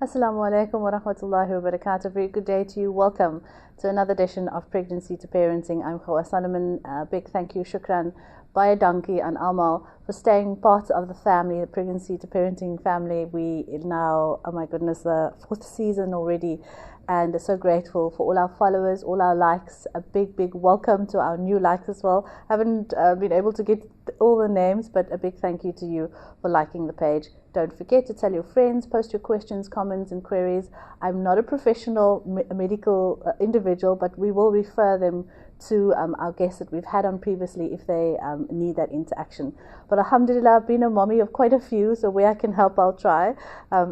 Assalamu alaikum wa rahmatullahi wa barakatuh. Very good day to you. Welcome to another edition of Pregnancy to Parenting. I'm Khawa Solomon. Big thank you, shukran, Baya Donkey and Amal for staying part of the family, the Pregnancy to Parenting family. We now, oh my goodness, the 4th season already, and so grateful for all our followers, all our likes. A big welcome to our new likes as well. Haven't been able to get all the names, but a big thank you to you for liking the page. Don't forget to tell your friends, post your questions, comments and queries. I'm not a professional medical individual, but we will refer them to our guests that we've had on previously if they need that interaction. But alhamdulillah, I've been a mommy of quite a few, so where I can help, I'll try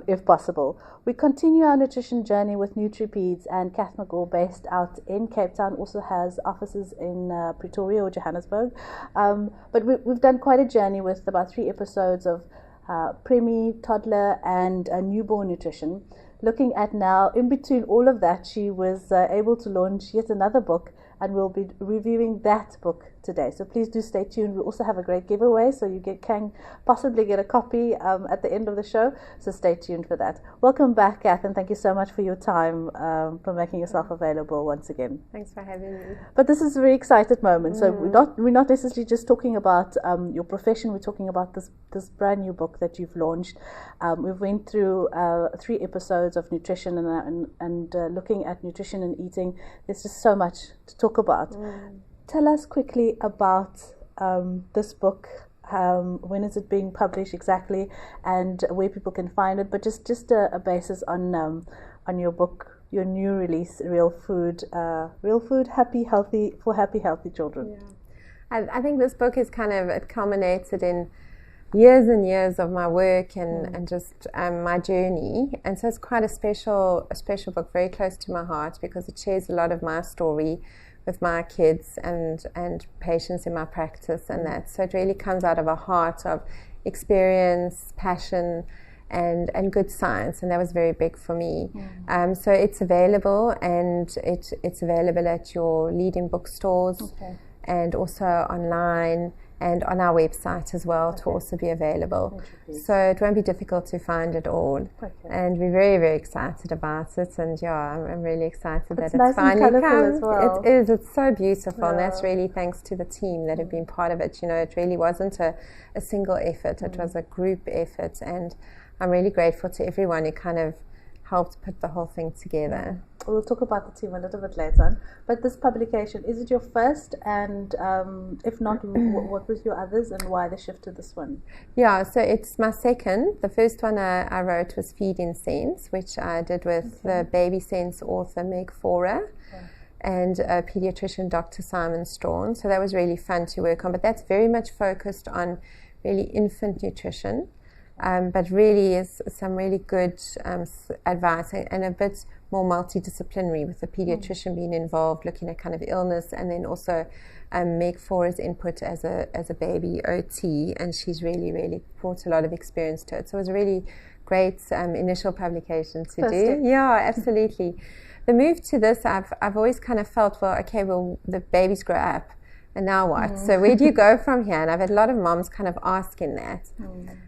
if possible. We continue our nutrition journey with NutriPeds, and Kath McGaw, based out in Cape Town, also has offices in Pretoria or Johannesburg. But we've done quite a journey with about 3 episodes of preemie, toddler and newborn nutrition. Looking at now, in between all of that, she was able to launch yet another book, and we'll be reviewing that book today. So please do stay tuned. We also have a great giveaway, so you can possibly get a copy at the end of the show. So stay tuned for that. Welcome back, Kath, and thank you so much for your time, for making yourself available once again. Thanks for having me. But this is a very excited moment. So we're not necessarily just talking about your profession. We're talking about this brand new book that you've launched. We've went through 3 episodes of nutrition and looking at nutrition and eating. There's just so much to talk about. Tell us quickly about this book. When is it being published exactly, and where people can find it? But just a basis on your book, your new release, Real Food, Happy Healthy for Happy Healthy Children. Yeah, I think this book is it culminated in years and years of my work and just my journey, and so it's quite a special book, very close to my heart, because it shares a lot of my story with my kids and patients in my practice and that. So it really comes out of a heart of experience, passion and good science, and that was very big for me. So it's available, and it's available at your leading bookstores, and also online and on our website as well, to also be available. So it won't be difficult to find it all. And we're very, very excited about it. And yeah, I'm really excited that it's finally come. As well. It is. It's so beautiful. And that's really thanks to the team that have been part of it. You know, it really wasn't a single effort. It was a group effort. And I'm really grateful to everyone who helped put the whole thing together. We'll talk about the team a little bit later. But this publication, is it your first? And if not, what was your others, and why the shift to this one? Yeah, so it's my second. The first one I wrote was Feeding Sense, which I did with the Baby Sense author Meg Forer and pediatrician Dr. Simon Strawn. So that was really fun to work on. But that's very much focused on really infant nutrition. But really is some really good advice, and a bit more multidisciplinary, with the pediatrician being involved, looking at illness, and then also Meg Forer's input as a baby OT, and she's really brought a lot of experience to it. So it was a really great initial publication to do. Yeah, absolutely. The move to this, I've always felt, well, the babies grow up. And now what? So where do you go from here? And I've had a lot of moms asking that.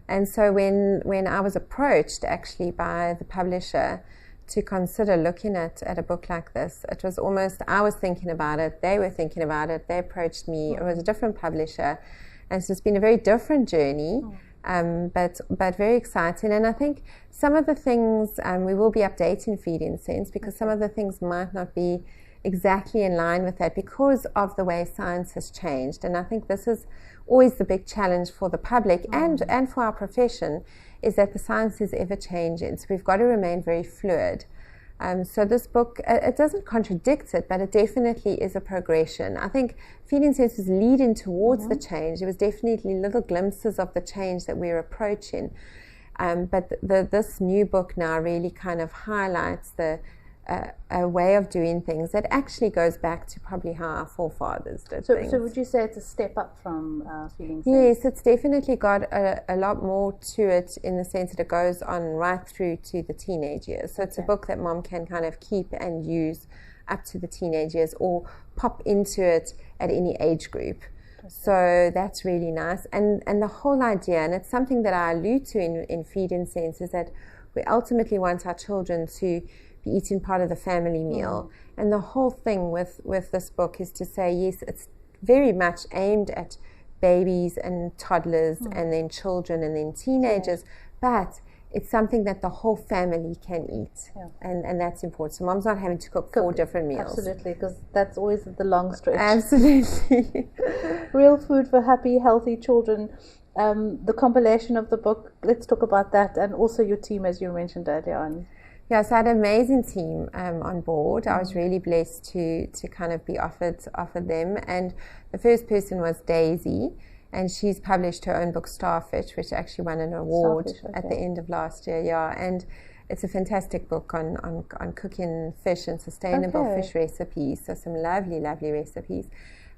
And so when I was approached actually by the publisher to consider looking at a book like this, it was almost, I was thinking about it, they were thinking about it, they approached me, it was a different publisher. And so it's been a very different journey, but very exciting. And I think some of the things, we will be updating Feeding Sense, because some of the things might not be exactly in line with that because of the way science has changed. And I think this is always the big challenge for the public and for our profession, is that the science is ever changing. So we've got to remain very fluid. So this book, it doesn't contradict it, but it definitely is a progression. I think Feeding Sense was leading towards the change. There was definitely little glimpses of the change that we're approaching. But this new book now really highlights a way of doing things that actually goes back to probably how our forefathers did things. So would you say it's a step up from Feeding Sense? Yes, it's definitely got a lot more to it, in the sense that it goes on right through to the teenage years. So it's a book that mom can keep and use up to the teenage years, or pop into it at any age group. So that's really nice. And the whole idea, and it's something that I allude to in Feeding Sense, is that We ultimately want our children to be eating part of the family meal. And the whole thing with this book is to say, yes, it's very much aimed at babies and toddlers and then children and then teenagers, but it's something that the whole family can eat, and that's important. So mom's not having to cook 4 different meals. Absolutely, because that's always the long stretch. Absolutely. Real food for happy, healthy children. The compilation of the book, let's talk about that, and also your team, as you mentioned earlier on. Yeah, so I had an amazing team on board. I was really blessed to kind of be offered them, and the first person was Daisy. And she's published her own book, Starfish, which actually won an award at the end of last year. Yeah, and it's a fantastic book on cooking fish and sustainable fish recipes. So some lovely, lovely recipes.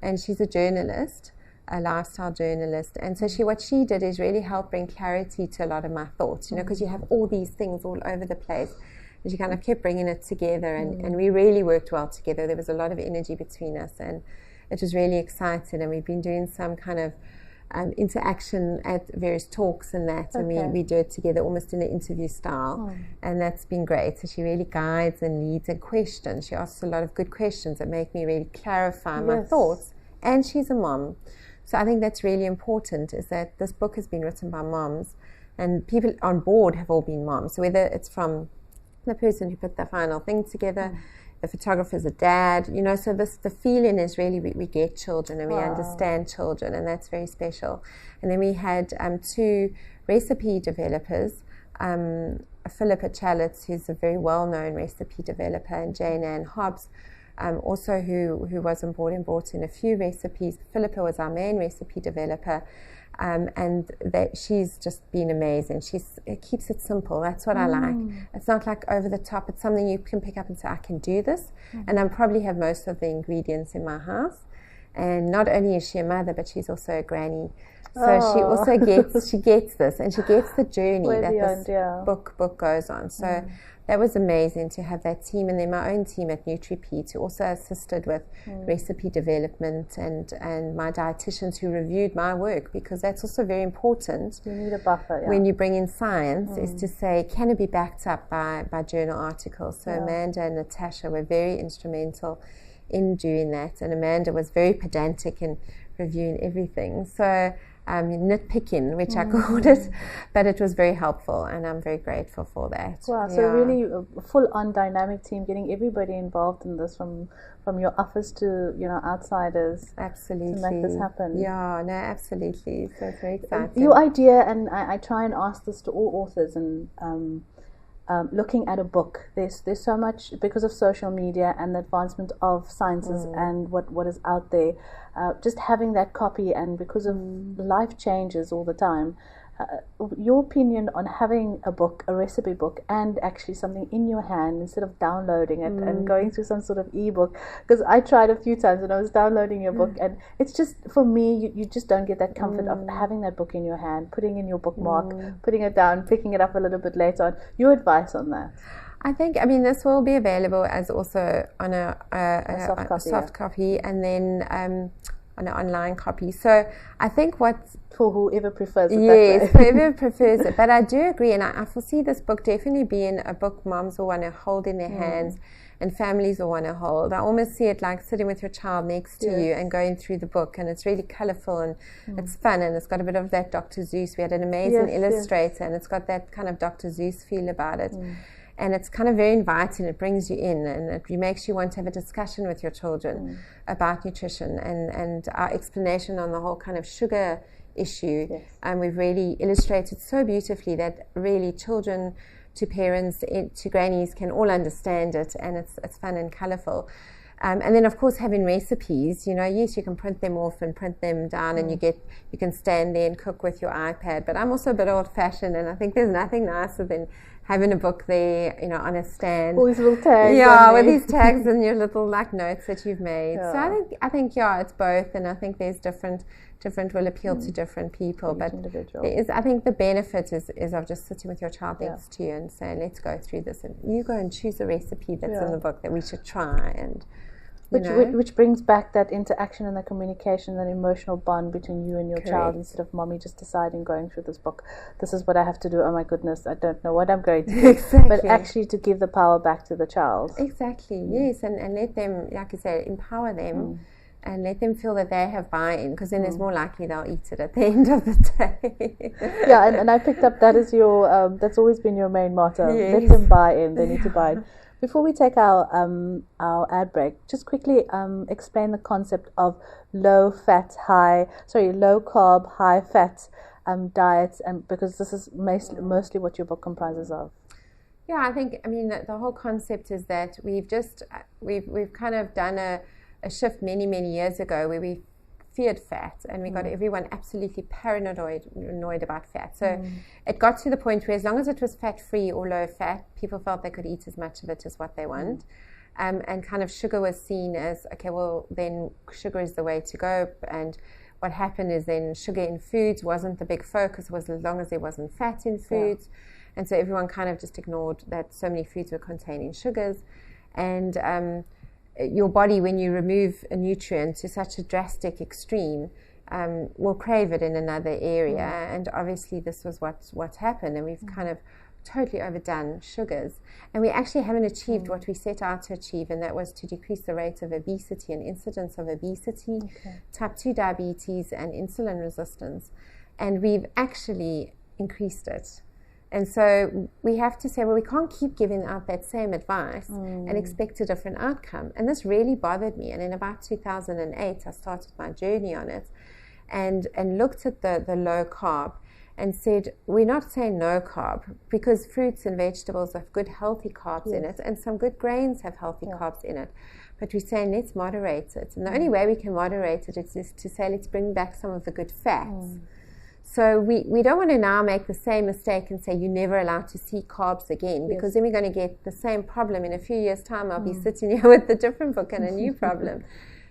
And she's a journalist, a lifestyle journalist. And so what she did is really help bring clarity to a lot of my thoughts, because you have all these things all over the place. And she kind of kept bringing it together, and we really worked well together. There was a lot of energy between us, and it was really exciting. And we've been doing some kind of interaction at various talks and that, and we do it together almost in an interview style, and that's been great. So she really guides and leads and questions. She asks a lot of good questions that make me really clarify my thoughts, and she's a mom. So I think that's really important, is that this book has been written by moms, and people on board have all been moms. So whether it's from the person who put the final thing together, the photographer's a dad, so the feeling is really we get children and we understand children, and that's very special. And then we had 2 recipe developers, Philippa Chalitz, who's a very well-known recipe developer, and Jane Ann Hobbs, also who was on board and brought in a few recipes. Philippa was our main recipe developer, and she's just been amazing. It keeps it simple. That's what I like. It's not like over the top. It's something you can pick up and say, I can do this. And I probably have most of the ingredients in my house. And not only is she a mother, but she's also a granny. So she also gets this, and she gets the journey that this book goes on. So that was amazing to have that team, and then my own team at NutriPete, who also assisted with recipe development, and my dietitians who reviewed my work, because that's also very important. You need a buffer when you bring in science, is to say, can it be backed up by journal articles? So Amanda and Natasha were very instrumental in doing that, and Amanda was very pedantic in reviewing everything. So nitpicking, which I called it, but it was very helpful, and I'm very grateful for that. Wow, so really a full-on dynamic team, getting everybody involved in this, from your office to outsiders. Absolutely, to make this happen. Yeah, no, absolutely. So it's very exciting. Your idea, and I try and ask this to all authors, and looking at a book, there's so much, because of social media and the advancement of sciences and what is out there, just having that copy, and because of life changes all the time, your opinion on having a book, a recipe book, and actually something in your hand instead of downloading it and going through some sort of ebook. Because I tried a few times when I was downloading your book, and it's just, for me, you just don't get that comfort of having that book in your hand, putting in your bookmark, putting it down, picking it up a little bit later on. Your advice on that? I think, this will be available as also on a soft copy, and then on an online copy. So I think for whoever prefers it. Yes, whoever prefers it. But I do agree, and I foresee this book definitely being a book moms will want to hold in their hands, and families will want to hold. I almost see it like sitting with your child next to you and going through the book, and it's really colourful, and it's fun, and it's got a bit of that Dr. Seuss. We had an amazing illustrator, and it's got that kind of Dr. Seuss feel about it. And it's kind of very inviting. It brings you in, and it makes you want to have a discussion with your children about nutrition, and our explanation on the whole kind of sugar issue. And we've really illustrated so beautifully that really children to parents to grannies can all understand it, and it's fun and colourful. And then, of course, having recipes, yes, you can print them off and print them down, and you can stand there and cook with your iPad. But I'm also a bit old-fashioned, and I think there's nothing nicer than having a book there, on a stand. All these little tags. Yeah, with these tags and your little notes that you've made. So I think it's both, and I think there's different will appeal to different people. But I think the benefit is of just sitting with your child next to you and saying, let's go through this, and you go and choose a recipe that's in the book that we should try. And Which brings back that interaction and the communication and emotional bond between you and your child, instead of mommy just deciding, going through this book, this is what I have to do, oh my goodness, I don't know what I'm going to do. Exactly. But actually to give the power back to the child. Exactly, yes, and let them, like you say, empower them and let them feel that they have buy-in, because then it's more likely they'll eat it at the end of the day. Yeah, and I picked up that is your, that's always been your main motto. Yes. Let them buy in, they need to buy in. Before we take our ad break, just quickly explain the concept of low carb, high fat diets, and because this is mostly what your book comprises of. Yeah, I think, the whole concept is that we've kind of done a shift many years ago where we feared fat, and we got everyone absolutely paranoid about fat. So it got to the point where as long as it was fat-free or low-fat, people felt they could eat as much of it as what they want. And kind of sugar was seen as, okay, well, then sugar is the way to go. And what happened is then sugar in foods wasn't the big focus, was as long as there wasn't fat in foods. Yeah. And so everyone kind of just ignored that so many foods were containing sugars. And your body, when you remove a nutrient to such a drastic extreme, will crave it in another area. And obviously this was what happened, and we've kind of totally overdone sugars, and we actually haven't achieved what we set out to achieve, and that was to decrease the rate of obesity and incidence of obesity, type 2 diabetes, and insulin resistance, and we've actually increased it. And so we have to say, well, we can't keep giving out that same advice and expect a different outcome. And this really bothered me. And in about 2008, I started my journey on it and looked at the low carb and said, we're not saying no carb, because fruits and vegetables have good, healthy carbs in it, and some good grains have healthy carbs in it. But we're saying, let's moderate it. And the only way we can moderate it is to say, let's bring back some of the good fats. So we don't want to now make the same mistake and say you're never allowed to see carbs again, because then we're going to get the same problem in a few years' time. I'll be sitting here with a different book and a new problem.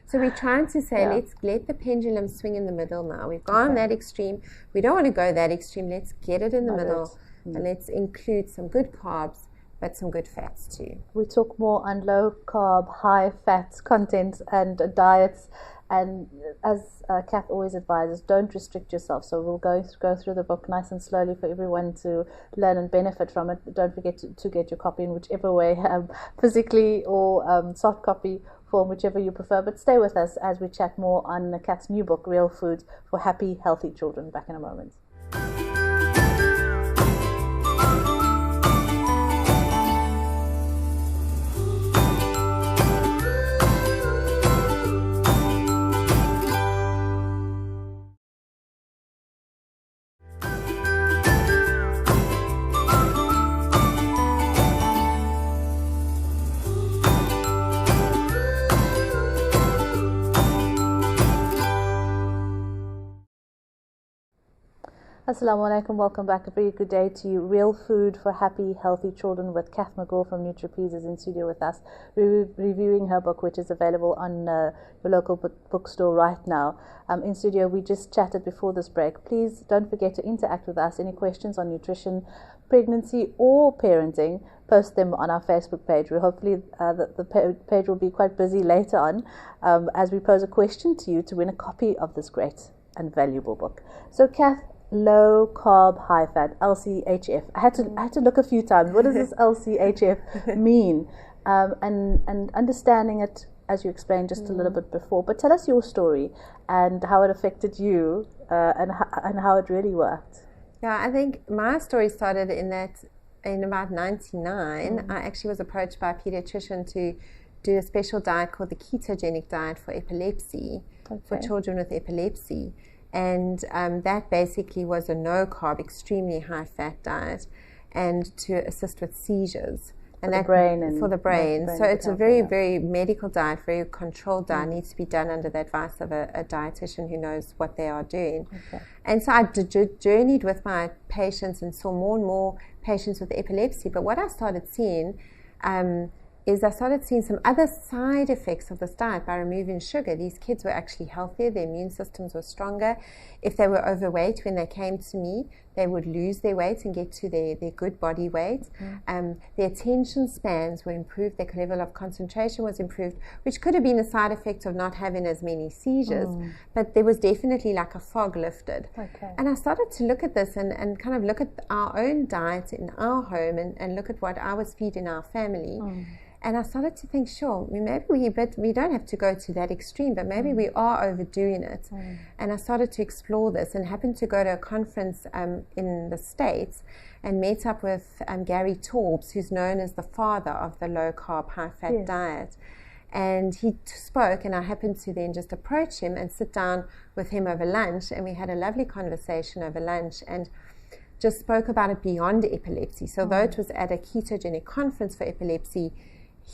So we're trying to say, let's let the pendulum swing in the middle now. We've gone that extreme. We don't want to go that extreme. Let's get it in the middle, and let's include some good carbs, but some good fats too. We'll talk more on low carb, high fat content and diets. And as Kath always advises, don't restrict yourself. So we'll go through the book nice and slowly for everyone to learn and benefit from it. Don't forget to get your copy in whichever way, physically or soft copy form, whichever you prefer. But stay with us as we chat more on Kath's new book, Real Food for Happy, Healthy Children. Back in a moment. Assalamu alaikum, welcome back. A very good day to you. Real Food for Happy, Healthy Children with Kath McGraw from NutriPeas is in studio with us. We're reviewing her book, which is available on your local bookstore right now. In studio, we just chatted before this break. Please don't forget to interact with us. Any questions on nutrition, pregnancy or parenting, post them on our Facebook page. Hopefully the page will be quite busy later on as we pose a question to you to win a copy of this great and valuable book. So Kath, low carb, high fat, LCHF. I had to look a few times. What does this LCHF mean? And understanding it, as you explained just a little bit before. But tell us your story and how it affected you and how it really worked. Yeah, I think my story started in about 99. I actually was approached by a pediatrician to do a special diet called the ketogenic diet for epilepsy, for children with epilepsy. And that basically was a no-carb, extremely high-fat diet, and to assist with seizures. And for the brain. So it's a very, very medical diet, very controlled diet, needs to be done under the advice of a dietitian who knows what they are doing. And so I journeyed with my patients and saw more and more patients with epilepsy. But what I started seeing is I started seeing some other side effects of this diet by removing sugar. These kids were actually healthier, their immune systems were stronger. If they were overweight when they came to me, they would lose their weight and get to their good body weight. Their attention spans were improved, their level of concentration was improved, which could have been a side effect of not having as many seizures, but there was definitely like a fog lifted. And I started to look at this and kind of look at our own diet in our home and look at what I was feeding our family. And I started to think, sure, maybe we don't have to go to that extreme, but maybe we are overdoing it. And I started to explore this and happened to go to a conference in the States and met up with Gary Taubes, who's known as the father of the low-carb, high-fat diet. And he spoke, and I happened to then just approach him and sit down with him over lunch, and we had a lovely conversation over lunch and just spoke about it beyond epilepsy. So though it was at a ketogenic conference for epilepsy,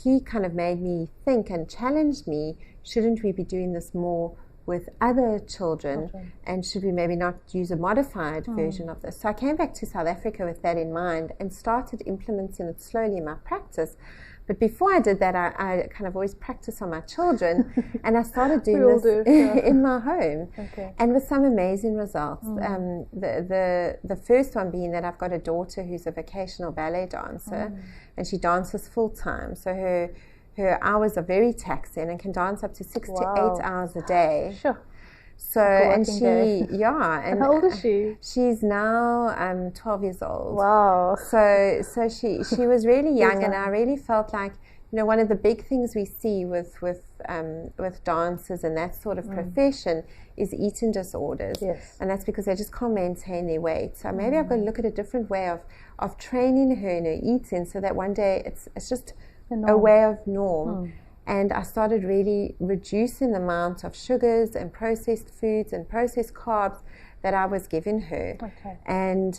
he kind of made me think and challenged me, shouldn't we be doing this more with other children, and should we maybe not use a modified version of this? So I came back to South Africa with that in mind and started implementing it slowly in my practice. But before I did that, I kind of always practice on my children, and I started doing this in my home, and with some amazing results. The first one being that I've got a daughter who's a vocational ballet dancer, and she dances full time. So her hours are very taxing and can dance up to 6 to 8 hours a day. So, and and how old is she? She's now 12 years old. Wow. So she was really young, and I really felt like, you know, one of the big things we see with dancers and that sort of profession is eating disorders. And that's because they just can't maintain their weight. So maybe I've got to look at a different way of training her in her eating, so that one day it's just a way of norm. And I started really reducing the amount of sugars and processed foods and processed carbs that I was giving her. And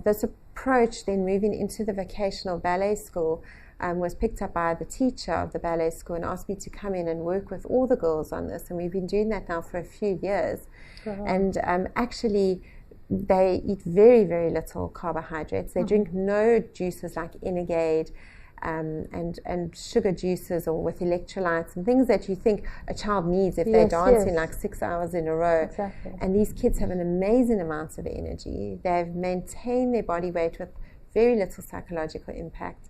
this approach, then moving into the vocational ballet school, was picked up by the teacher of the ballet school and asked me to come in and work with all the girls on this. And we've been doing that now for a few years. And actually, they eat very, very little carbohydrates. They drink no juices like Energade, and sugar juices or with electrolytes and things that you think a child needs if they're dancing like 6 hours in a row. And these kids have an amazing amount of energy. They've maintained their body weight with very little psychological impact.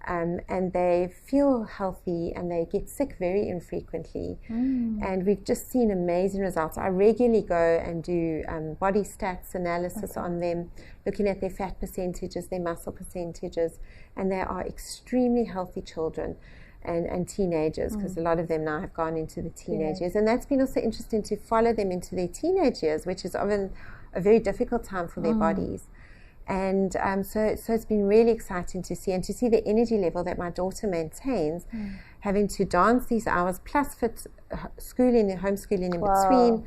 And they feel healthy, and they get sick very infrequently. And we've just seen amazing results. I regularly go and do body stats analysis on them, looking at their fat percentages, their muscle percentages, and they are extremely healthy children and teenagers, because a lot of them now have gone into the teenage years. And that's been also interesting to follow them into their teenage years, which is often a very difficult time for their bodies. And so it's been really exciting to see, and to see the energy level that my daughter maintains, having to dance these hours, plus fit schooling and homeschooling in between,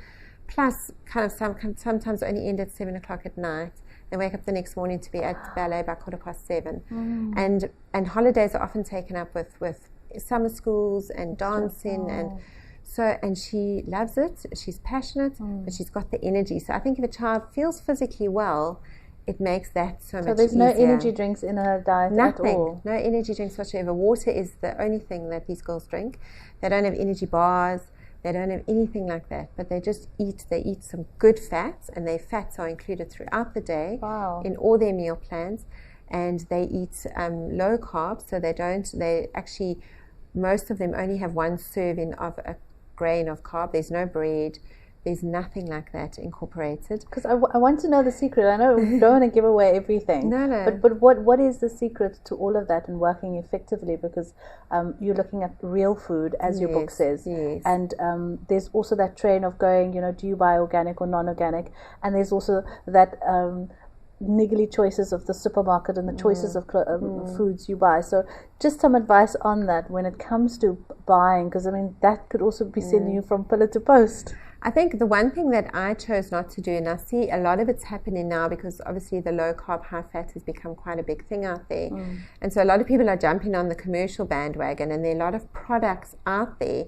plus kind of sometimes only end at 7 o'clock at night. They wake up the next morning to be at ballet by 7:15. And holidays are often taken up with summer schools and dancing, and she loves it. She's passionate, but she's got the energy. So I think if a child feels physically well, it makes that so much easier. So there's no energy drinks in her diet at all? No energy drinks whatsoever. Water is the only thing that these girls drink. They don't have energy bars. They don't have anything like that. But they just eat. They eat some good fats, and their fats are included throughout the day in all their meal plans. And they eat low carbs, so they actually, most of them only have one serving of a grain of carb. There's no bread. There's nothing like that incorporated. Because I want to know the secret. I know we don't want to give away everything. No. But what is the secret to all of that and working effectively? Because you're looking at real food, as your book says. And there's also that train of going, you know, do you buy organic or non-organic? And there's also that niggly choices of the supermarket and the choices of foods you buy. So just some advice on that when it comes to buying, because I mean that could also be sending you from pillar to post. I think the one thing that I chose not to do, and I see a lot of it's happening now because obviously the low carb, high fat has become quite a big thing out there. And so a lot of people are jumping on the commercial bandwagon, and there are a lot of products out there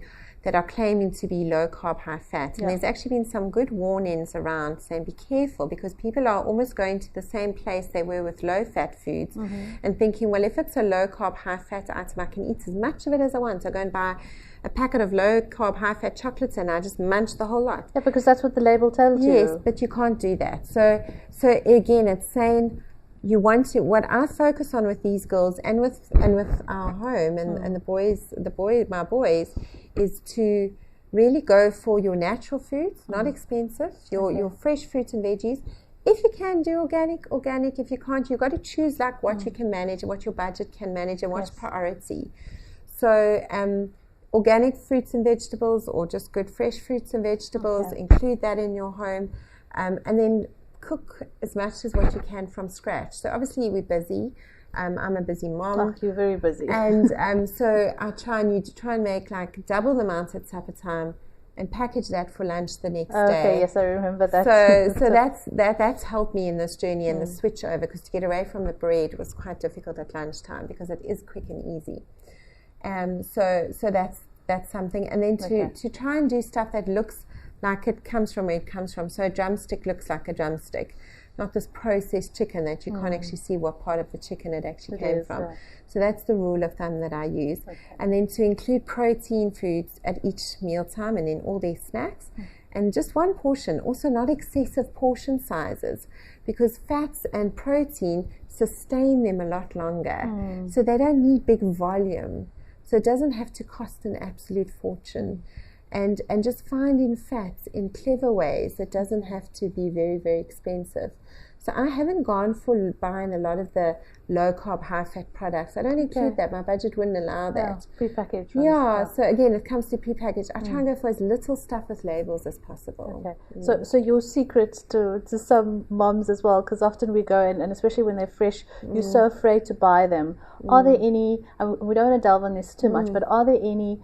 that are claiming to be low carb, high fat. And there's actually been some good warnings around saying be careful, because people are almost going to the same place they were with low fat foods and thinking, well, if it's a low carb, high fat item, I can eat as much of it as I want. I go and buy a packet of low carb, high fat chocolates and I just munch the whole lot. Yeah, because that's what the label tells you. Yes, but you can't do that. So again, it's saying you want to, what I focus on with these girls and with our home and my boys, is to really go for your natural foods, not expensive, your fresh fruits and veggies. If you can do organic. If you can't, you've got to choose like what you can manage and what your budget can manage and what's priority. So organic fruits and vegetables, or just good fresh fruits and vegetables, include that in your home, and then cook as much as what you can from scratch. So obviously we're busy. I'm a busy mom. Oh, you're very busy. And so I try and make like double the amount at supper time and package that for lunch the next day. Okay, yes, I remember that. So that's helped me in this journey and the switch over, because to get away from the bread was quite difficult at lunchtime because it is quick and easy. So that's something. And then to try and do stuff that looks like it comes from where it comes from. So a drumstick looks like a drumstick, not this processed chicken that you can't actually see what part of the chicken it actually came from. Yeah. So that's the rule of thumb that I use. And then to include protein foods at each mealtime and then all their snacks. And just one portion, also not excessive portion sizes, because fats and protein sustain them a lot longer. So they don't need big volume. So it doesn't have to cost an absolute fortune. And just finding fats in clever ways. It doesn't have to be very, very expensive. So I haven't gone for buying a lot of the low carb, high fat products. I don't include that. My budget wouldn't allow that. Prepackaged. So again, it comes to prepackaged. I try and go for as little stuff with labels as possible. So your secret to some moms as well, because often we go in, and especially when they're fresh, you're so afraid to buy them. Are there any, and we don't want to delve on this too much, but are there any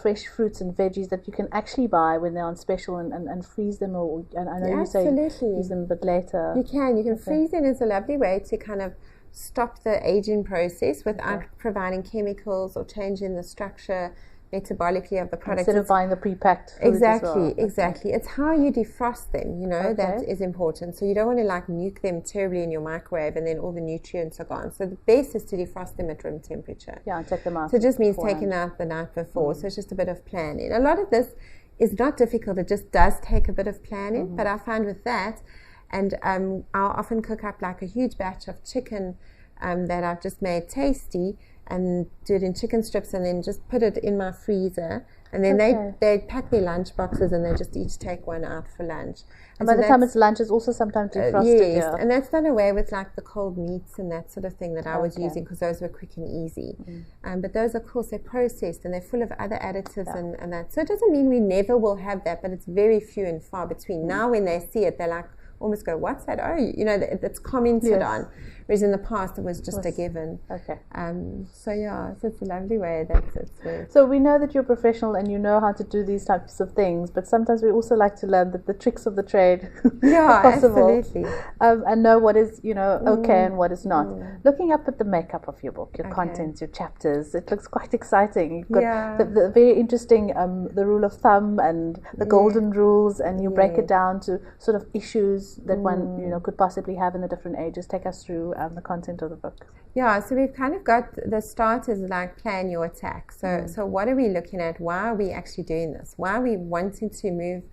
fresh fruits and veggies that you can actually buy when they're on special and freeze them? Or and I know you say use them a bit later. You can freeze them. Is a lovely way to kind of stop the aging process without providing chemicals or changing the structure metabolically of the product. Instead of buying the pre-packed foods exactly. as well. It's how you defrost them, that is important. So you don't want to like nuke them terribly in your microwave and then all the nutrients are gone. So the best is to defrost them at room temperature. Yeah, and take them out. So it just means taking them out the night before. So it's just a bit of planning. A lot of this is not difficult. It just does take a bit of planning. But I find with that, and I'll often cook up like a huge batch of chicken that I've just made tasty, and do it in chicken strips, and then just put it in my freezer, and then they pack their lunch boxes and they just each take one out for lunch. And by the time it's lunch, it's also sometimes defrosted. Yes, and that's done away with like the cold meats and that sort of thing that I was using, because those were quick and easy. But those, of course, they're processed and they're full of other additives and that. So it doesn't mean we never will have that, but it's very few and far between. Now when they see it, they're like, almost go, what's that? Oh, it's commented on. Whereas in the past, it was just a given. So it's a lovely way that it's worked. So we know that you're professional and you know how to do these types of things, but sometimes we also like to learn the tricks of the trade, if possible, absolutely. And know what is okay and what is not. Looking up at the makeup of your book, your contents, your chapters, it looks quite exciting. You've got the very interesting the rule of thumb and the golden rules, and you break it down to sort of issues that one could possibly have in the different ages. Take us through the content of the book. So we've kind of got the start is like plan your attack. So what are we looking at? Why are we actually doing this? Why are we wanting to move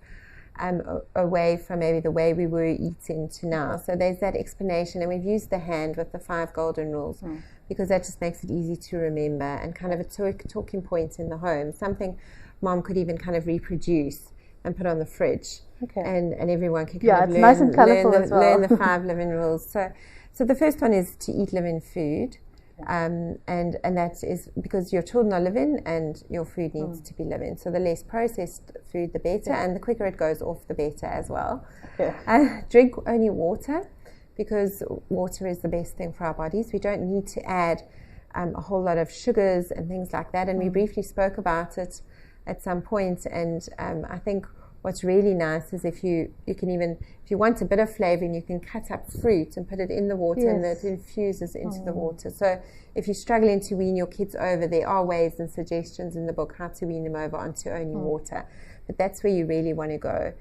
away from maybe the way we were eating to now? So there's that explanation, and we've used the hand with the 5 golden rules because that just makes it easy to remember and kind of a talking point in the home, something mom could even kind of reproduce and put on the fridge. And everyone can kind of learn, nice and colourful as well. Learn the 5 living rules. So the first one is to eat living food, and that is because your children are living and your food needs to be living. So the less processed food, the better, and the quicker it goes off, the better as well. Drink only water, because water is the best thing for our bodies. We don't need to add a whole lot of sugars and things like that. And we briefly spoke about it at some point, and I think what's really nice is if you can even, if you want a bit of flavoring, you can cut up fruit and put it in the water, and it infuses into the water. So if you're struggling to wean your kids over, there are ways and suggestions in the book how to wean them over onto only water. But that's where you really want to go.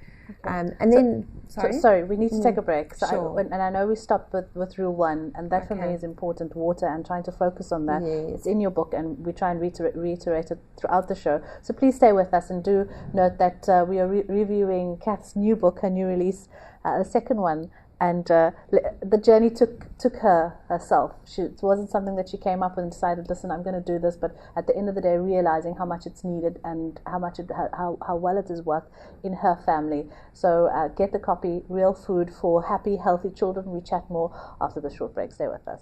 And then, sorry, we need to take a break. So Sure. and I know we stopped with rule 1, and that for me is important, water, and trying to focus on that. Yes. It's in your book, and we try and reiterate it throughout the show. So please stay with us, and do note that we are reviewing Kath's new book, her new release, a second one. And the journey took her herself. It wasn't something that she came up with and decided, listen, I'm going to do this. But at the end of the day, realizing how much it's needed and how much how well it has worked in her family. So get the copy, Real Food for Happy, Healthy Children. We chat more after the short break. Stay with us.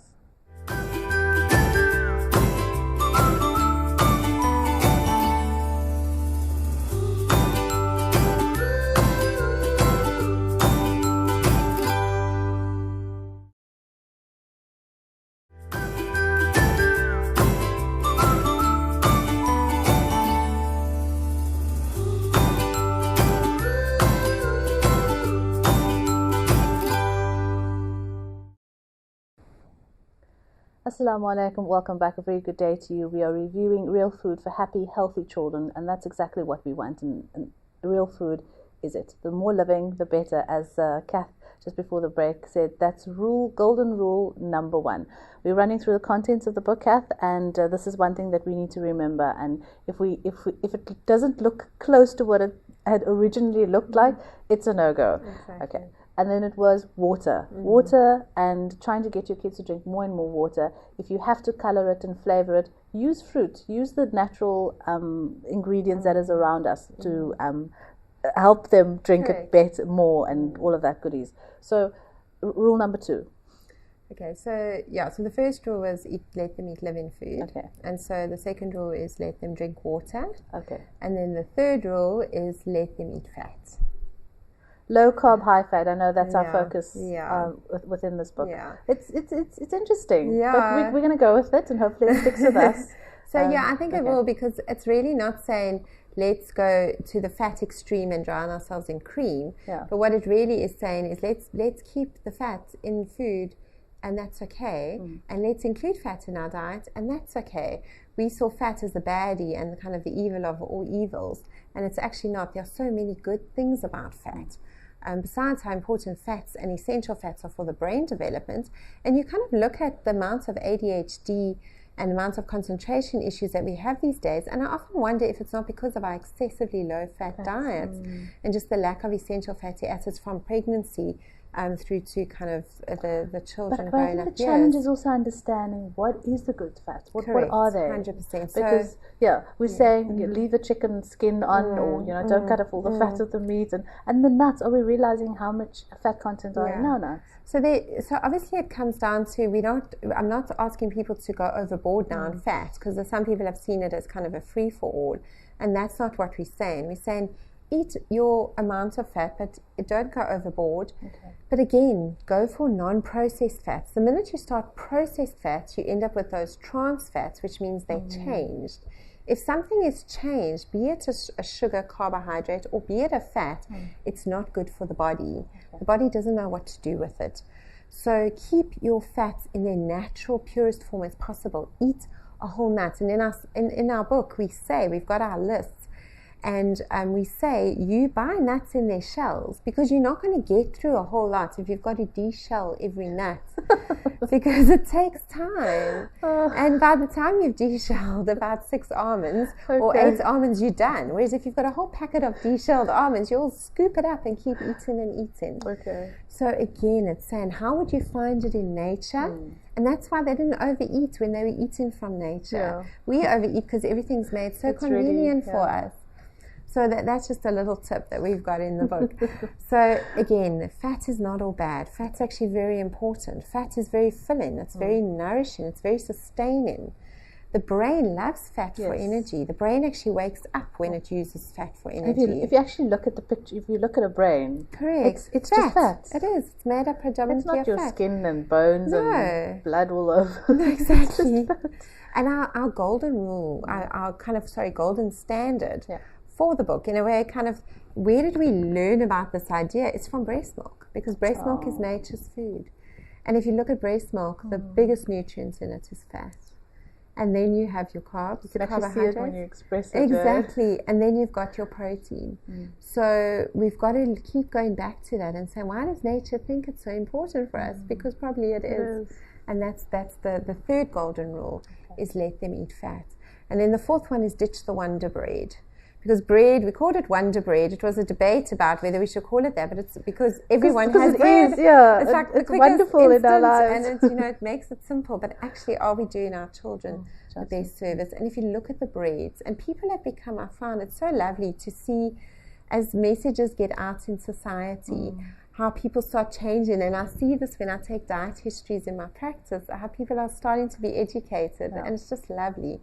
Assalamu alaikum, welcome back, a very good day to you. We are reviewing Real Food for Happy, Healthy Children, and that's exactly what we want, and real food is it. The more living, the better, as Kath just before the break said. That's golden rule number 1. We're running through the contents of the book, Kath, and this is one thing that we need to remember, and if it doesn't look close to what it had originally looked like, it's a no-go. Exactly. Okay. And then it was water. Water, and trying to get your kids to drink more and more water. If you have to color it and flavor it, use fruit. Use the natural ingredients that is around us to help them drink it better, more, and all of that goodies. So, rule number 2. Okay, so the first rule was let them eat living food. Okay. And so the second rule is let them drink water. Okay. And then the third rule is let them eat fat. Low carb, high fat. I know that's our focus within this book. Yeah. It's interesting. Yeah. But we're going to go with it, and hopefully it sticks with us. So I think it will, because it's really not saying let's go to the fat extreme and drown ourselves in cream. Yeah. But what it really is saying is let's keep the fat in food, and that's okay. And let's include fat in our diet, and that's okay. We saw fat as the baddie and kind of the evil of all evils, and it's actually not. There are so many good things about fat. Besides how important fats and essential fats are for the brain development, and you kind of look at the amount of ADHD and the amount of concentration issues that we have these days, and I often wonder if it's not because of our excessively low-fat diets and just the lack of essential fatty acids from pregnancy through to kind of the children growing up. But I think the challenge is also understanding what is the good fats. What are they? 100%. Because we're saying leave the chicken skin on, or don't cut off all the fat of the meat, and the nuts. Are we realizing how much fat content are in our nuts? So obviously it comes down to I'm not asking people to go overboard now on fat, because some people have seen it as kind of a free for all, and that's not what we're saying. We're saying eat your amount of fat, but don't go overboard. Okay. But again, go for non-processed fats. The minute you start processed fats, you end up with those trans fats, which means they're changed. If something is changed, be it a sugar, carbohydrate, or be it a fat, it's not good for the body. Okay. The body doesn't know what to do with it. So keep your fats in their natural, purest form as possible. Eat a whole nut. And in our book, we say, we've got our lists, and we say you buy nuts in their shells, because you're not going to get through a whole lot if you've got to de-shell every nut, because it takes time. And by the time you've de-shelled about 6 almonds or 8 almonds, you're done. Whereas if you've got a whole packet of de-shelled almonds, you'll scoop it up and keep eating and eating. Okay. So again, it's saying, how would you find it in nature? And that's why they didn't overeat when they were eating from nature. We overeat because everything's made so convenient for us. So that's just a little tip that we've got in the book. So again, fat is not all bad. Fat's actually very important. Fat is very filling. It's very nourishing. It's very sustaining. The brain loves fat for energy. The brain actually wakes up when it uses fat for energy. If you actually look at the picture, if you look at a brain, it's fat. just fat. It is. It's made up predominantly of fat. It's not your skin and bones and blood all over. No, exactly. And our golden rule, our golden standard for the book, in a way, kind of where did we learn about this idea? It's from breast milk, because breast milk is nature's food. And if you look at breast milk, the biggest nutrients in it is fat. And then you have your carbs, you can actually see it when you express it. Exactly. And then you've got your protein. So we've got to keep going back to that and say, why does nature think it's so important for us? Because probably it is. And that's the third golden rule, is let them eat fat. And then the fourth one is ditch the Wonder Bread. Because bread, we called it Wonder Bread. It was a debate about whether we should call it that, but it's because everyone has bread. It's like it's wonderful in our lives. And it makes it simple. But actually, are we doing our children the best service? And if you look at the breads, and people have become, I found it so lovely to see, as messages get out in society, how people start changing. And I see this when I take diet histories in my practice, how people are starting to be educated, and it's just lovely.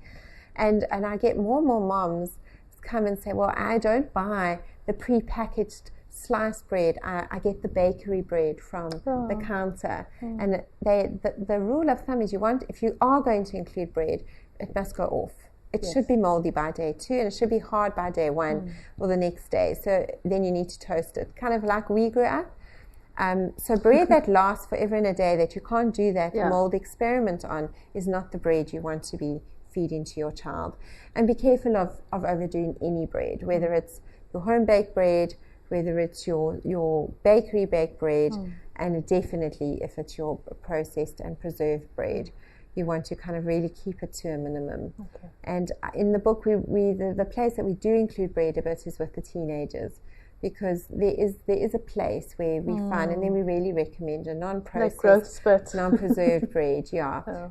And I get more and more moms come and say, well, I don't buy the pre-packaged sliced bread. I get the bakery bread from the counter. And the rule of thumb is, if you are going to include bread, it must go off. It should be moldy by day 2, and it should be hard by day 1 or the next day. So then you need to toast it, kind of like we grew up. So bread that lasts forever and a day, that you can't do that mold experiment on, is not the bread you want to be feeding to your child. And be careful of overdoing any bread, whether it's your home baked bread, whether it's your bakery baked bread, and definitely if it's your processed and preserved bread, you want to kind of really keep it to a minimum. And in the book, the place that we do include bread a bit is with the teenagers, because there is a place where we find, and then we really recommend a non-processed, non-preserved bread,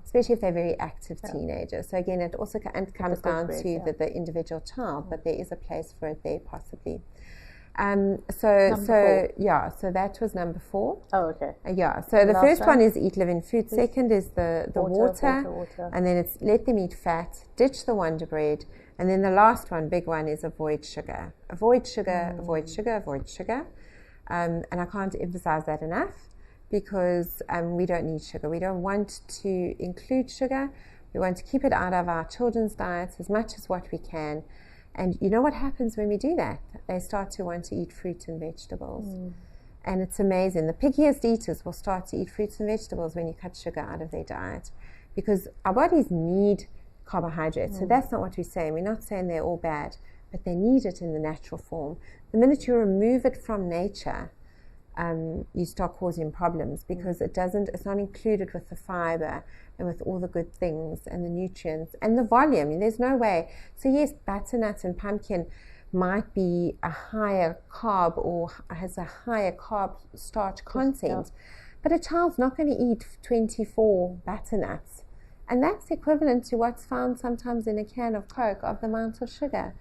especially if they're very active teenagers. So again, it also comes down to the individual child, but there is a place for it there possibly. So that was number 4. Oh, okay. So the first one is eat living food. Second is the water. And then it's let them eat fat, ditch the Wonder Bread. And then the last one, big one, is avoid sugar. Avoid sugar, avoid sugar, avoid sugar. And I can't emphasize that enough, because we don't need sugar. We don't want to include sugar. We want to keep it out of our children's diets as much as what we can. And you know what happens when we do that? They start to want to eat fruit and vegetables. And it's amazing. The pickiest eaters will start to eat fruits and vegetables when you cut sugar out of their diet, because our bodies need carbohydrates. So that's not what we're saying. We're not saying they're all bad, but they need it in the natural form. The minute you remove it from nature, you start causing problems, because it's not included with the fiber and with all the good things and the nutrients and the volume. There's no way. So yes, butternut and pumpkin might be a higher carb or has a higher carb starch content, but a child's not going to eat 24 butternuts. And that's equivalent to what's found sometimes in a can of Coke, of the amount of sugar.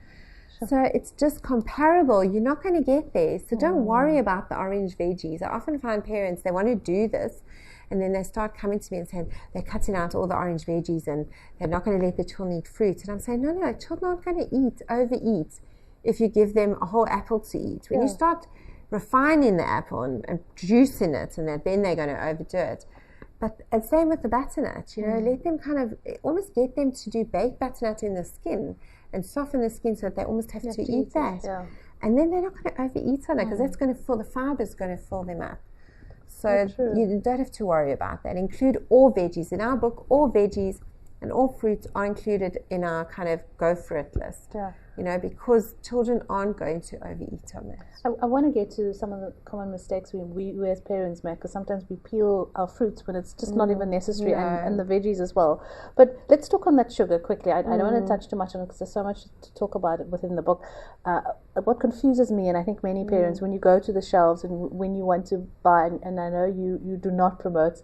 So it's just comparable. You're not going to get there. So don't worry about the orange veggies. I often find parents, they want to do this, and then they start coming to me and saying they're cutting out all the orange veggies and they're not going to let the children eat fruit. And I'm saying, no, children aren't going to overeat if you give them a whole apple to eat. When you start refining the apple and juicing it, and then they're going to overdo it. But same with the butternut, let them kind of almost get them to do baked butternut in the skin and soften the skin so that they almost have to eat that. And then they're not going to overeat on it, because that's going to fill, the fiber is going to fill them up. So you don't have to worry about that. Include all veggies. In our book, all veggies and all fruits are included in our kind of go for it list. Because children aren't going to overeat on that. I want to get to some of the common mistakes we as parents make, because sometimes we peel our fruits when it's just not even necessary, and the veggies as well. But let's talk on that sugar quickly. I don't want to touch too much on it, because there's so much to talk about it within the book. What confuses me, and I think many parents, when you go to the shelves and when you want to buy, and I know you do not promote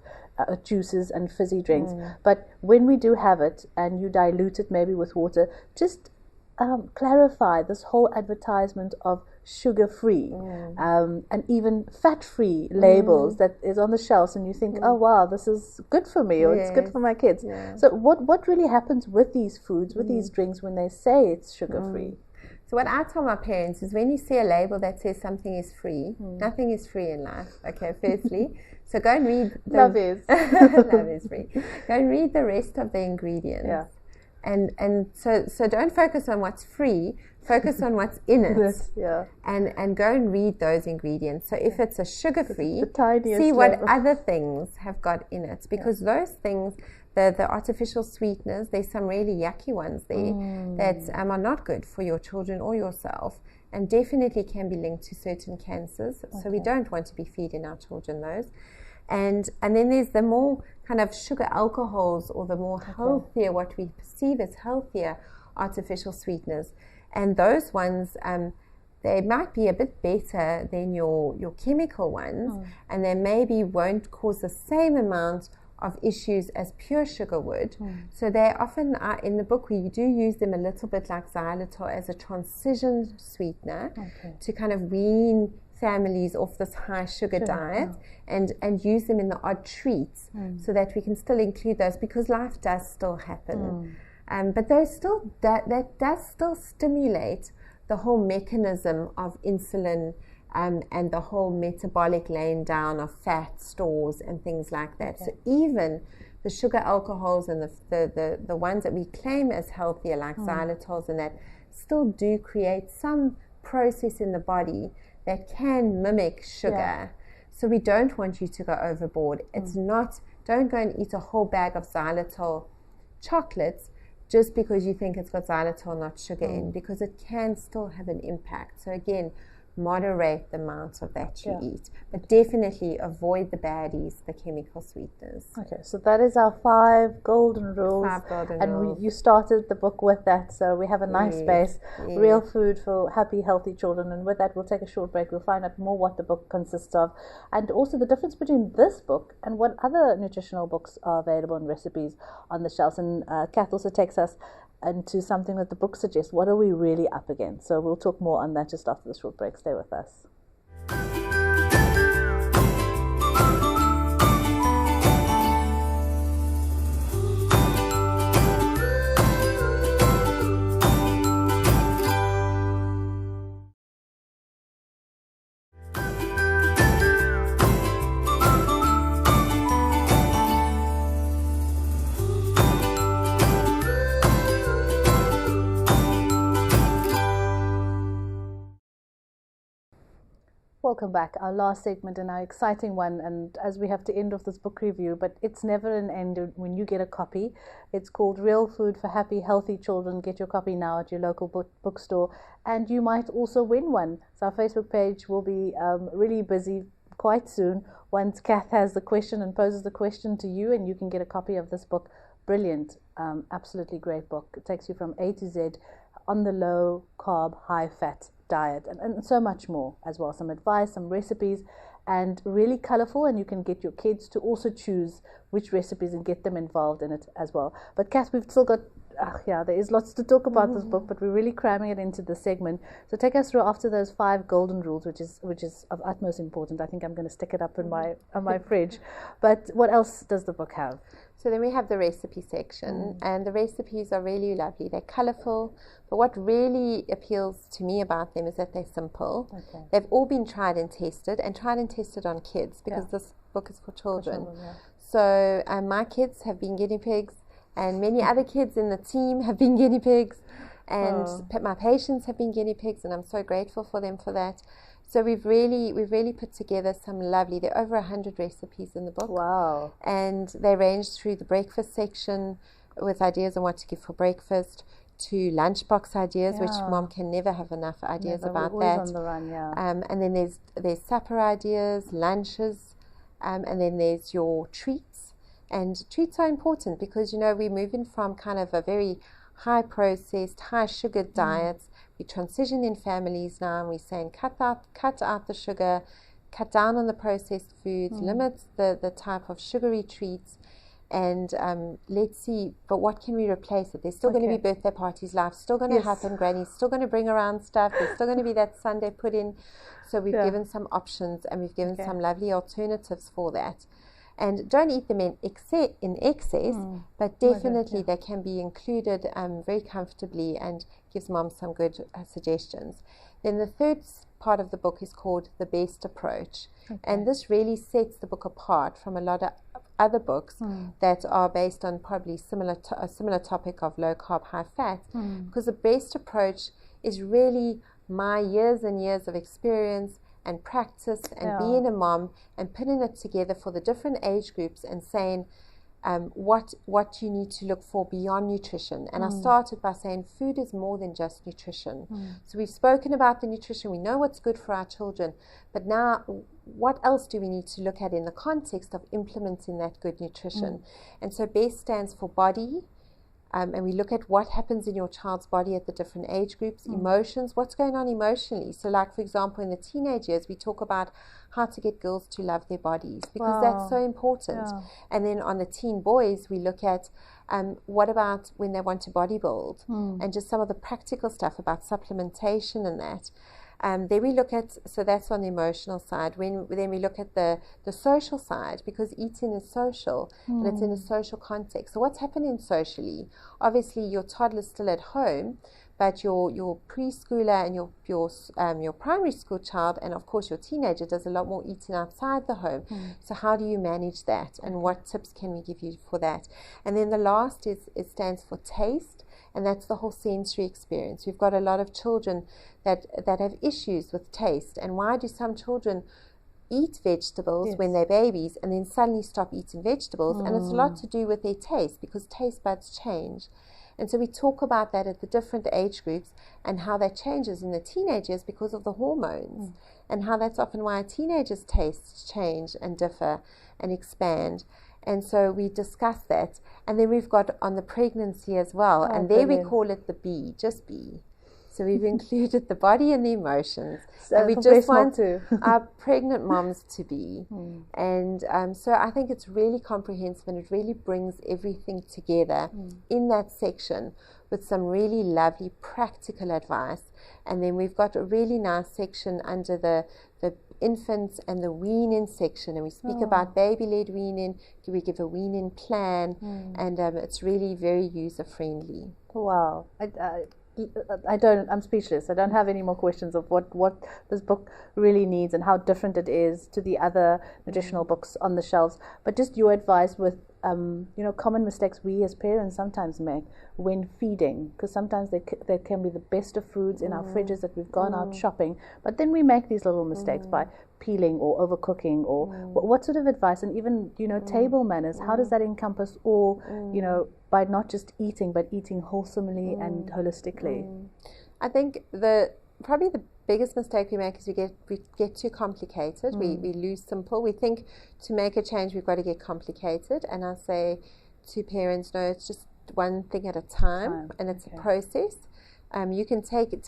juices and fizzy drinks, but when we do have it and you dilute it maybe with water, just clarify this whole advertisement of sugar-free and even fat-free labels that is on the shelves, and you think, oh wow, this is good for me, or it's good for my kids. So what really happens with these foods, with these drinks, when they say it's sugar-free? So what I tell my parents is, when you see a label that says something is free, nothing is free in life. Okay, firstly. So go and read Love is Love is free. Go and read the rest of the ingredients. And so don't focus on what's free, focus on what's in it. Yes, yeah. And go and read those ingredients. So if it's a sugar-free, see see what level. other things have got in it, because those things, the artificial sweeteners, there's some really yucky ones there that are not good for your children or yourself, and definitely can be linked to certain cancers. So we don't want to be feeding our children those. And then there's the more kind of sugar alcohols, or the more healthier, what we perceive as healthier artificial sweeteners. And those ones, they might be a bit better than your chemical ones, and they maybe won't cause the same amount of issues as pure sugar would. So they often are, in the book, we do use them a little bit like xylitol as a transition sweetener to kind of wean families off this high sugar diet, and use them in the odd treats, so that we can still include those, because life does still happen. But those still, that does still stimulate the whole mechanism of insulin, and the whole metabolic laying down of fat stores and things like that. So even the sugar alcohols and the ones that we claim as healthier, like xylitols and that, still do create some process in the body that can mimic sugar. So we don't want you to go overboard. It's not, don't go and eat a whole bag of xylitol chocolates just because you think it's got xylitol, not sugar in, because it can still have an impact. So again, moderate the amounts of that you eat, but definitely avoid the baddies, the chemical sweeteners. Okay, so that is our 5 golden rules. 5 golden rules. You started the book with that, so we have a nice base. Real food for happy, healthy children. And with that, we'll take a short break. We'll find out more what the book consists of, and also the difference between this book and what other nutritional books are available and recipes on the shelves. And Kath also takes us into something that the book suggests. What are we really up against? So we'll talk more on that just after the short break. Stay with us. Welcome back. Our last segment and our exciting one, and as we have to end off this book review, but it's never an end when you get a copy. It's called Real Food for Happy, Healthy Children. Get your copy now at your local bookstore, and you might also win one. So our Facebook page will be really busy quite soon once Kath has the question and poses the question to you, and you can get a copy of this book. Brilliant, absolutely great book. It takes you from A to Z on the low carb, high fat diet, and so much more as well. Some advice, some recipes, and really colorful, and you can get your kids to also choose which recipes and get them involved in it as well. But Kath, we've still got there is lots to talk about this book, but we're really cramming it into the segment. So take us through after those 5 golden rules, which is of utmost importance. I think I'm going to stick it up in on my fridge. But what else does the book have? So then we have the recipe section, and the recipes are really lovely. They're colorful, but what really appeals to me about them is that they're simple. They've all been tried and tested on kids, because this book is for children. So my kids have been guinea pigs, and many other kids in the team have been guinea pigs, and my patients have been guinea pigs, and I'm so grateful for them for that. So we've really put together some lovely, there are over 100 recipes in the book. Wow. And they range through the breakfast section with ideas on what to give for breakfast, to lunchbox ideas, which mom can never have enough ideas about that. On the run, and then there's supper ideas, lunches, and then there's your treats. And treats are important because, we're moving from kind of a very high processed, high sugar diets. We transition in families now, and we're saying cut out the sugar, cut down on the processed foods, limit the type of sugary treats, and let's see, but what can we replace it? There's still going to be birthday parties, life's still going to happen, Granny's still going to bring around stuff, there's still going to be that Sunday pudding. So we've given some options, and we've given some lovely alternatives for that. And don't eat them in excess, but definitely they can be included very comfortably, and gives mom some good suggestions. Then the third part of the book is called The Best Approach. And this really sets the book apart from a lot of other books that are based on probably a similar topic of low carb, high fat, because the best approach is really my years and years of experience and practice and being a mom and putting it together for the different age groups and saying what you need to look for beyond nutrition. And I started by saying food is more than just nutrition. So we've spoken about the nutrition, we know what's good for our children, but now what else do we need to look at in the context of implementing that good nutrition? And so BEST stands for body, and we look at what happens in your child's body at the different age groups, emotions, what's going on emotionally. So like, for example, in the teenage years, we talk about how to get girls to love their bodies, because that's so important. And then on the teen boys, we look at what about when they want to bodybuild, and just some of the practical stuff about supplementation and that. Then we look at, so that's on the emotional side. Then we look at the social side, because eating is social, and it's in a social context. So what's happening socially? Obviously, your toddler's still at home, but your preschooler and your primary school child, and of course your teenager, does a lot more eating outside the home. So how do you manage that, and what tips can we give you for that? And then the last it stands for taste. And that's the whole sensory experience. We've got a lot of children that have issues with taste. And why do some children eat vegetables when they're babies and then suddenly stop eating vegetables? And it's a lot to do with their taste, because taste buds change. And so we talk about that at the different age groups and how that changes in the teenagers because of the hormones, and how that's often why teenagers' tastes change and differ and expand. And so we discuss that. And then we've got on the pregnancy as well. And there we call it the B, just B. So we've included the body and the emotions. So and we just want our pregnant moms to be. And so I think it's really comprehensive, and it really brings everything together in that section with some really lovely practical advice. And then we've got a really nice section under the infants and the weaning section, and we speak about baby-led weaning. We give a weaning plan, and it's really very user-friendly. Wow. I'm speechless. I don't have any more questions of what this book really needs and how different it is to the other nutritional books on the shelves. But just your advice with common mistakes we as parents sometimes make when feeding, because sometimes there can be the best of foods in our fridges that we've gone out shopping, but then we make these little mistakes by peeling or overcooking, or what sort of advice, and even table manners, how does that encompass all, by not just eating but eating wholesomely and holistically? I think probably the biggest mistake we make is we get too complicated. We lose simple. We think to make a change we've got to get complicated, and I say to parents, no, it's just one thing at a time. And it's a process. You can take it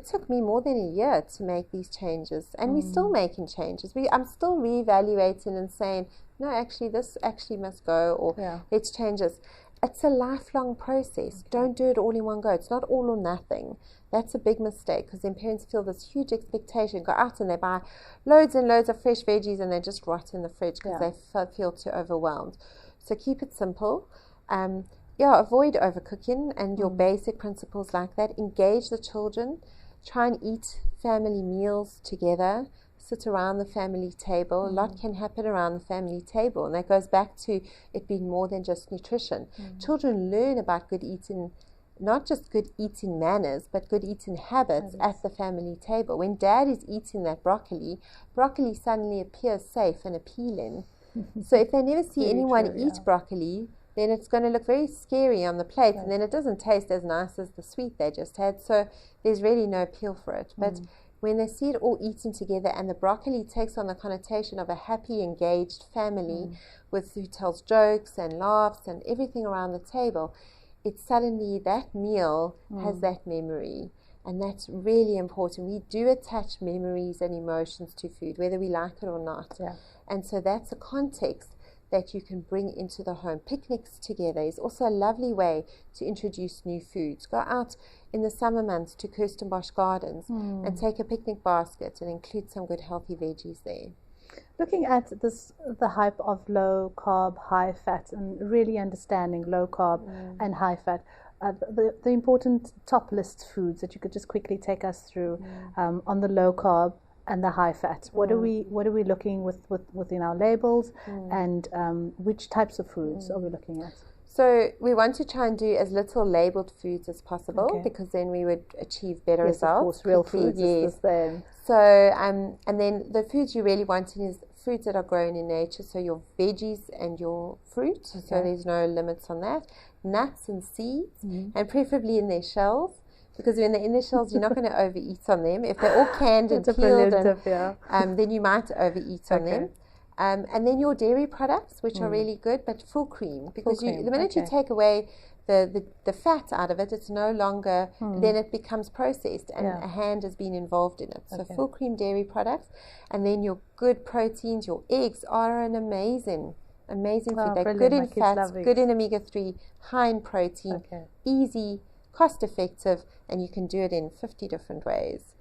took me more than a year to make these changes, and we're still making changes. I'm still reevaluating and saying, no, actually this actually must go, or let's change this. It's a lifelong process. Don't do it all in one go. It's not all or nothing. That's a big mistake, because then parents feel this huge expectation, go out and they buy loads and loads of fresh veggies and they just rot in the fridge because they feel too overwhelmed. So keep it simple. Avoid overcooking and your basic principles like that. Engage the children. Try and eat family meals together. Sit around the family table. A lot can happen around the family table, and that goes back to it being more than just nutrition. Children learn about good eating, not just good eating manners, but good eating habits at the family table. When dad is eating that broccoli suddenly appears safe and appealing. So if they never see anyone eat broccoli, then it's going to look very scary on the plate, and then it doesn't taste as nice as the sweet they just had. So there's really no appeal for it. But when they see it all eaten together, and the broccoli takes on the connotation of a happy, engaged family who tells jokes and laughs and everything around the table, it's suddenly that meal has that memory. And that's really important. We do attach memories and emotions to food, whether we like it or not. And so that's a context that you can bring into the home. Picnics together is also a lovely way to introduce new foods. Go out in the summer months to Kirstenbosch Gardens and take a picnic basket and include some good healthy veggies there. Looking at the hype of low carb, high fat, and really understanding low carb and high fat, the important top list foods that you could just quickly take us through on the low carb and the high fat. What are we looking within our labels, and which types of foods are we looking at? So we want to try and do as little labeled foods as possible, because then we would achieve better results. Of course, real foods is the same. So and then the foods you really want is fruits that are grown in nature, so your veggies and your fruit, so there's no limits on that. Nuts and seeds, and preferably in their shells, because when they're in their shells, you're not going to overeat on them. If they're all canned and peeled, then you might overeat on them. And then your dairy products, which are really good, but full cream, because the minute you take away the fat out of it, it's no longer, then it becomes processed, and a hand has been involved in it. So full cream dairy products, and then your good proteins, your eggs are an amazing food. They're good in fats, good in omega-3, high in protein, easy, cost effective, and you can do it in 50 different ways.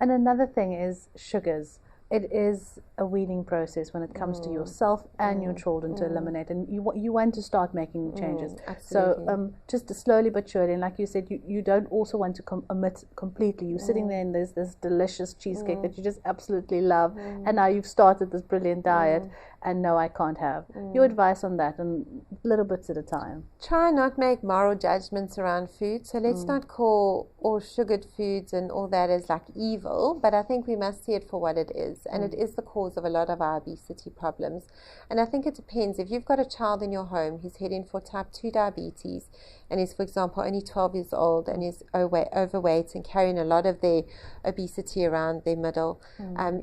And another thing is sugars. It is a weaning process when it comes to yourself and your children to eliminate, and you want to start making changes. So just slowly but surely, and like you said, you don't also want to omit completely. You're sitting there and there's this delicious cheesecake that you just absolutely love, and now you've started this brilliant diet, and no, I can't have. Your advice on that, and little bits at a time. Try not make moral judgments around food. So let's not call all sugared foods and all that as like evil, but I think we must see it for what it is. And it is the cause of a lot of our obesity problems. And I think it depends. If you've got a child in your home who's heading for type 2 diabetes, and is, for example, only 12 years old and is overweight and carrying a lot of their obesity around their middle,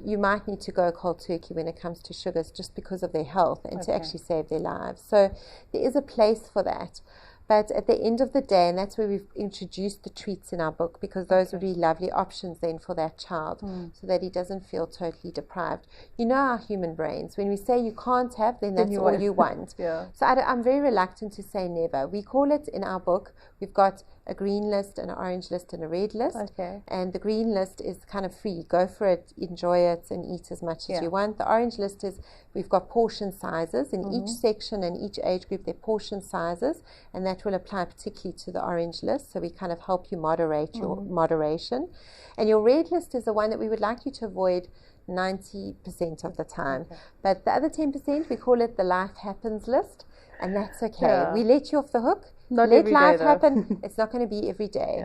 you might need to go cold turkey when it comes to sugars, just because of their health and to actually save their lives. So there is a place for that. But at the end of the day, and that's where we've introduced the treats in our book, because those would be lovely options then for that child, so that he doesn't feel totally deprived. You know our human brains, when we say you can't have, then that's all you want. So I'm very reluctant to say never. We call it in our book, we've got a green list, an orange list, and a red list. And the green list is kind of free. Go for it, enjoy it, and eat as much as you want. The orange list is, we've got portion sizes. In each section and each age group, there are portion sizes, and that will apply particularly to the orange list. So we kind of help you moderate your moderation. And your red list is the one that we would like you to avoid 90% of the time. But the other 10%, we call it the life happens list, and that's okay. We let you off the hook. Let life happen. It's not going to be every day.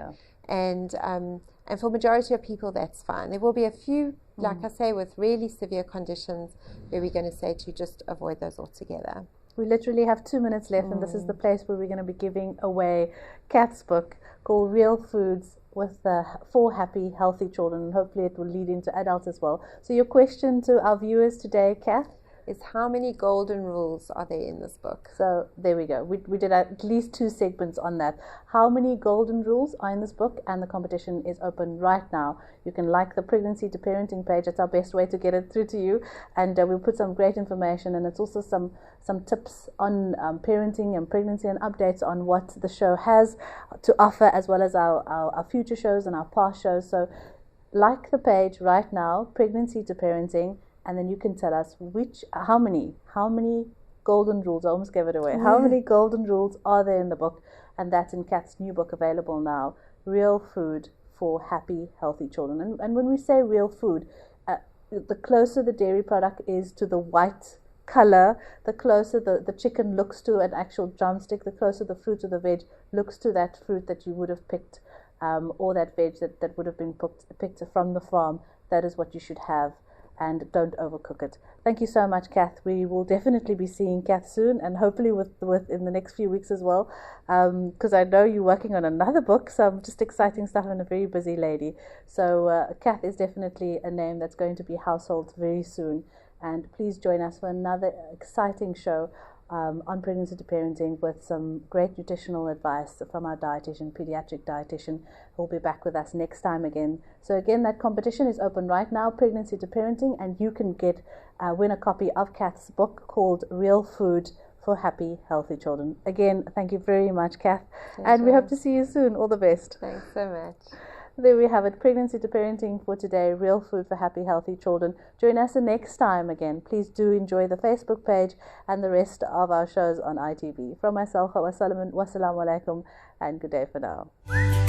And for majority of people, that's fine. There will be a few, like I say, with really severe conditions where we're going to say to you, just avoid those altogether. We literally have 2 minutes left, and this is the place where we're going to be giving away Kath's book called Real Foods for Happy, Healthy Children, and hopefully it will lead into adults as well. So your question to our viewers today, Kath, is how many golden rules are there in this book? So there we go. We did at least 2 segments on that. How many golden rules are in this book? And the competition is open right now. You can like the Pregnancy to Parenting page. It's our best way to get it through to you. And we'll put some great information, and it's also some tips on parenting and pregnancy, and updates on what the show has to offer, as well as our future shows and our past shows. So like the page right now, Pregnancy to Parenting, and then you can tell us how many golden rules, I almost gave it away, how many golden rules are there in the book, and that's in Kath's new book available now, Real Food for Happy, Healthy Children. And when we say real food, the closer the dairy product is to the white color, the closer the chicken looks to an actual drumstick, the closer the fruit or the veg looks to that fruit that you would have picked, or that veg that would have been picked from the farm. That is what you should have. And don't overcook it. Thank you so much, Kath. We will definitely be seeing Kath soon, and hopefully with in the next few weeks as well, because I know you're working on another book, so just exciting stuff, and a very busy lady. So Kath is definitely a name that's going to be household very soon. And please join us for another exciting show on Pregnancy to Parenting, with some great nutritional advice from our dietitian, pediatric dietitian, who will be back with us next time again. So again, that competition is open right now, Pregnancy to Parenting, and you can win a copy of Kath's book called Real Food for Happy, Healthy Children. Again, thank you very much, Kath, and we hope to see you soon. All the best. Thanks so much. There we have it, Pregnancy to Parenting for today, Real Food for Happy, Healthy Children. Join us the next time again. Please do enjoy the Facebook page and the rest of our shows on ITV. From myself, Hawa Solomon, wassalamu alaikum, and good day for now.